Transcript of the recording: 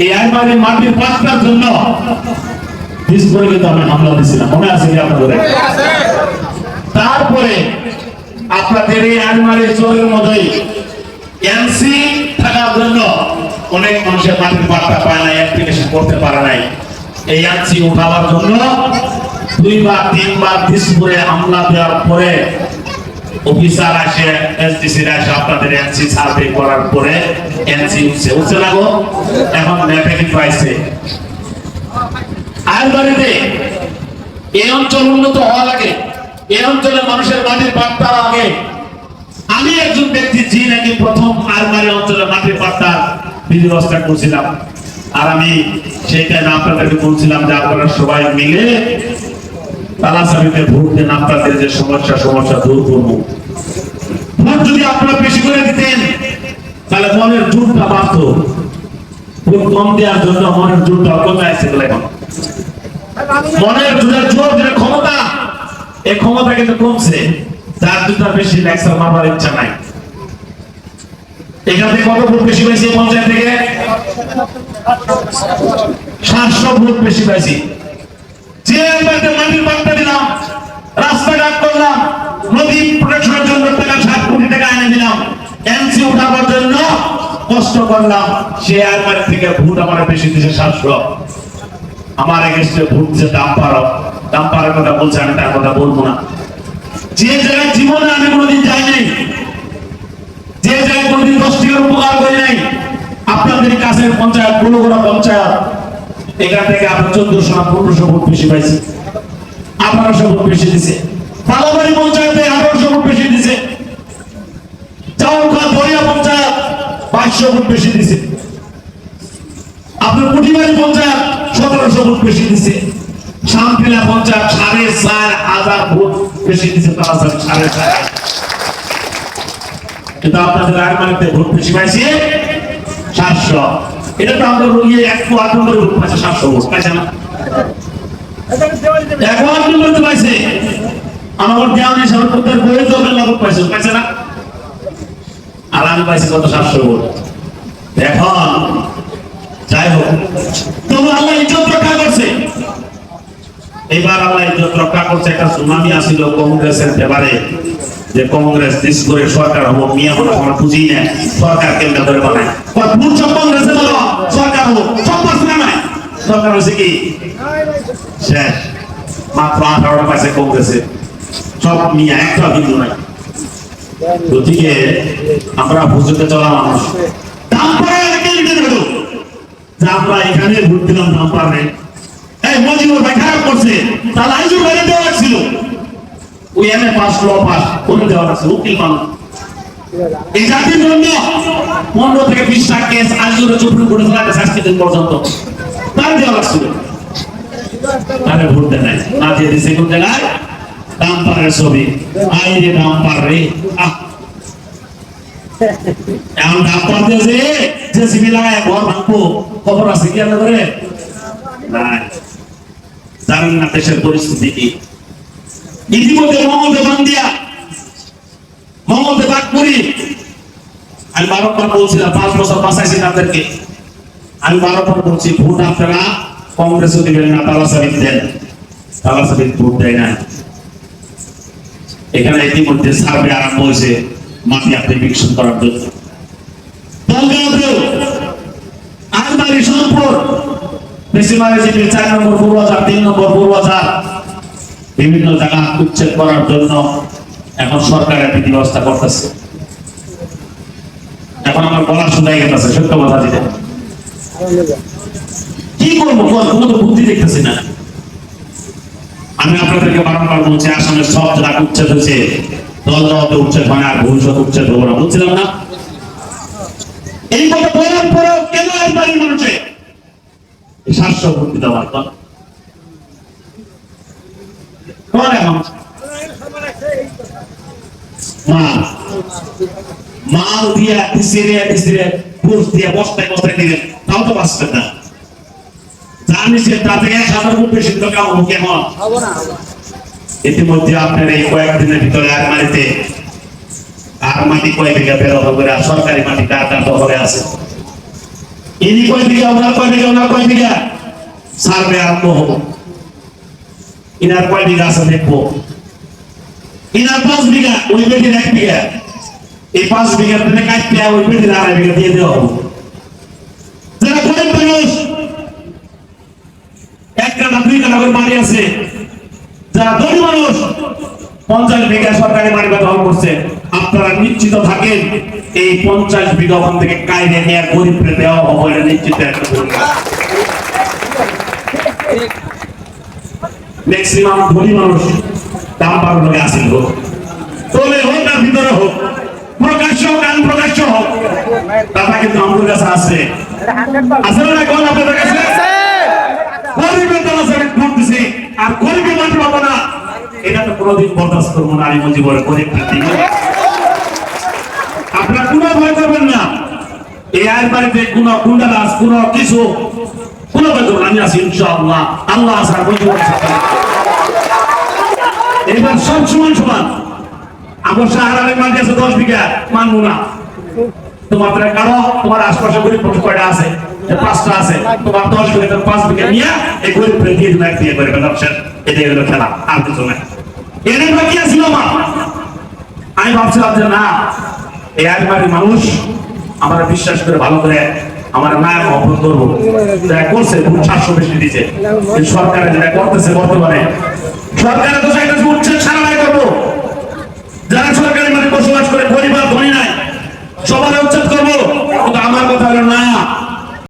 এই আলমারির মাটির পাত্তার জন্য দিসপুরে কিন্তু আমি হামলা দিয়েছিলাম, মনে আছে কি আপনাদের? তারপরে আপনাদের এই আলমারির চোরের মধ্যেই এনসি থাকার জন্য অনেক মানুষের মাটির পাত্তা পায় নাই, অ্যাপ্লিকেশন করতে পারে নাই। এই এনসি উঠাবার জন্য 2 বার 3 বার দিসপুরে হামলা দেওয়ার পরে অফিসার আসে, এসডিসি আসে, আপনাদের এনসি সার্ভে করার পরে এনসি উঠছে না গো, এখন ম্যাপে কি পাইছে। আলমারিতে এই অঞ্চল উন্নত হওয়া লাগে, এই অঞ্চলের মানুষের মাটির পাত্তা আগে। আমি একজন ব্যক্তি যে নাকি প্রথম আলমারি অঞ্চলের মাটির পাত্তা ব্যবস্থা করছিলাম, আর আমি সেই টাইমে আপনাদেরকে বলছিলাম যে আপনারা সবাই মিলে তালাসাবিতে ভোট দেন, আপনাদের যে সমস্যা দূর করবো। ভোট যদি আপনারা বেশি করে দিতেন তাহলে মনের জোরটা বাড়ত। ভোট কম দেওয়ার জন্য মনের জোরটা কমে আসছে। এখন মনের জোর যেটা ক্ষমতা, এই ক্ষমতা কিন্তু কমছে, যার জুতা বেশি লেকচার মারবার ইচ্ছা নাই। এখান থেকে কত ভোট বেশি পাইছি? পঞ্চায়েত থেকে 700 ভোট বেশি পাইছি। যে মাটির পাত্তা দিলাম, রাস্তাঘাট করলাম, নদী প্রোটেকশনের জন্য 7 কোটি টাকা এনে দিলাম, এনসি উঠাবার জন্য কষ্ট করলাম, সে আলমারি থেকে ভোট আমার বেশি দিয়েছে 700। আমার এগেইনস্টে ভোট যে ডাম্পারের কথা বলছে, আমি তার কথা বলবো না। যে জায়গায় জীবনে আমি কোনোদিন যাই নাই, যে জায়গায় কোনোদিন 10 টাকার উপকার করি নাই, আপনাদের কাছের পঞ্চায়েত, বড় পঞ্চায়েত, এখান থেকে আপনার 1400 না 1500 ভোট বেশি পাইছে, 1800 ভোট বেশি দিছে। পালাবাড়ি পঞ্চায়েতে 1800 ভোট বেশি দিছে। চাউলখা দরিয়া পঞ্চায়েত 500 ভোট বেশি দিছে। আপনার কুটিবাড়ি পঞ্চায়েত 1700 ভোট বেশি দিছে। শামপিলা পঞ্চায়েত 4500 ভোট বেশি দিছে। তালাসাবি 4500। কিন্তু আপনাদের আলমারিতে ভোট বেশি পাইছে 700। এটা তো আমরা রোগী 108 নম্বরে ভোট পাইছে, 700 ভোট পাইছে না? 108 নম্বরে পাইছে। আমার দেওয়া নেই, সবার প্রত্যেক বইয়ে তো ভোট পাইছে না? আর আমি পাইছি কত? 700 ভোট। এখন যাই হোক, তবু আল্লাহ ইজ্জত রক্ষা করছে। এবার আল্লাহ ইজ্জত রক্ষা করছে। একটা সুনামি আসিল কংগ্রেসের ব্যাপারে, যে কংগ্রেস দেশ করে সরকার হবো, মিয়া হলো আমরা বুঝি না সরকার কেমন করে বানায়। ভোট সব কংগ্রেসে বলো সরকার হবো, সব পাচ্ছে না। সরকার হয়েছে কি শেষ, মাত্র 18টা পাইছে কংগ্রেসে, সব মিয়া, একটা কিন্তু নাই। গতিকে আমরা বুঝতে চলা মানুষ, আমরা এখানে ভোট দিলাম ডাম্পারে। এই মজিবুর ভাই খারাপ করছে, তাহলে আইজুর বাইরে দেওয়া ছিল, ওই এমএ পাস ল পাস করে দেওয়া আছে, উকিল মানুষ। এই জাতির জন্য 15 থেকে 20টা কেস আইজুরে সুপ্রিম কোর্টে চালাতে 60 দিন পর্যন্ত তার দেওয়া ছিল। তারে ভোট দেয় নাই, না দিয়ে দিছে কোন জায়গায়? ডাম্পারের ছবি। আইরে ডাম্পার রে, এখন ডাম্পার দিয়েছে যে সিবি লাগায় ঘর ভাঙবো, খবর আছে কি আপনাদের? নাই, জানেন না দেশের পরিস্থিতি কি। ইতিমধ্যে মঙ্গলদে বাগপুরি, আমি বারবার বলছিলাম 5 বছর বাঁচাইছি তাদেরকে। আমি বারবার বলছি ভোট আপনারা কংগ্রেসও দিবেন না, তালাসাবিদ দেন। তালাসাবিদ ভোট দেয় না। এখানে ইতিমধ্যে সার্ভে আরম্ভ হয়েছে মাটি অ্যাপ্লিকেশন করার জন্য। আলমারি সম্পদ বেশি মারে, 4 নম্বর পূর্বাচার, 3 নম্বর পূর্বাচার, বিভিন্ন জায়গা উচ্ছেদ করার জন্য এখন সরকারের বিধি ব্যবস্থা করতেছে। এখন আমার বলা শুনাই গেছে, সত্য কথা দিতে কি করবো, কোনো তো বুদ্ধি দেখতেছি না। আমি আপনাদেরকে বারবার বলছি, আসামের সব জায়গা উচ্ছেদ হয়েছে, দলতে উচ্ছেদ হয় না, ভবিষ্যৎ উচ্ছেদ হবো না, বুঝছিলাম না? এই কথা বলার পরেও কেন আলমারি মানুষে 700 ভোট দিতে পারত? মাল দিয়া দিছিরে ঘুষ দিয়া বস্তায় দিলেন, তাও তো বাঁচতেন না। জানিছেন তাতে 1000 ভোট বেশি তো কেমন কেমন? ইতিমধ্যে আপনার এই কয়েকদিনের ভিতরে আলমারিতে আর মাটি কয়েক বিঘা বের হবে, সরকারি মাটি কার দখলে আছে। ইনি কয় দিকে, ওনার কয় দিকে, ওনার কয় দিকে সার্ভে আরম্ভ হবো। ইনার কয় বিঘা আছে দেখবো। ইনার 5 বিঘা, ওই বেটির 1 বিঘা। এই 5 বিঘা থেকে কাটতে ওই বেটির 2.5 বিঘা দিয়ে দেওয়া হবে। যারা গরিব মানুষ, 1 কাঠা 2 কাঠা করে বাড়ি আছে, যারা ধনী মানুষ 50 বিঘা সরকারি বাড়ি দখল করছে, আপনারা নিশ্চিত থাকেন এই 50 বিঘা ওখান থেকে কায়দে নিয়ে গরিবকে দেওয়া হবে, এটা নিশ্চিত একটা ম্যাক্সিমাম ধনী মানুষ দাম পাওয়ার লোকে আসিল, তবে হোক আর ভিতরে হোক, প্রকাশ্য হোক আর প্রকাশ্য হোক, টাকা কিন্তু আমাদের কাছে আছে। আসলে না কোন আপনাদের কাছে গরিবের দল আছে, ভোট দিছি আর গরিবের মাটি পাবো না, এটা তো কোনোদিন বরদাস্ত করবো না। আমি জীবনে গরিব আপনারা কোনো ভয় করবেন না। এই আয়ের বাড়িতে কোনো গুন্ডারাজ কোনো কিছু কোনো ভয় করবেন, আমি আছি ইনশাআল্লাহ। আল্লাহ আছে, এবার সব সমান সমান। আমার সাহারানের মাটি আছে 10 বিঘা, মানবো না। তোমার কারো তোমার আশপাশে গরিব মানুষ কয়টা আছে, 5টা আছে, তোমার 10 বিঘা 5 বিঘা নিয়ে এই গরিব দিয়ে দিন, এক দিয়ে করবে ব্যবসা। এটাই হলো খেলা, আর কিছু নাই। এর বাকি আছিল আমার। আমি ভাবছিলাম যে না, এই আইবাড়ির মানুষ আমার বিশ্বাস করে ভালো করে আমার মায়ের মহব্বত করবো, যারা করছে খুব 700 বেশি দিচ্ছে। সরকারে যেটা করতেছে বর্তমানে, সরকারে তো চাইতেছে উচ্ছেদ সারাই করবো। যারা সরকারি মানে বসবাস করে গরিব আর ধনী নাই, সবার উচ্ছেদ করবো।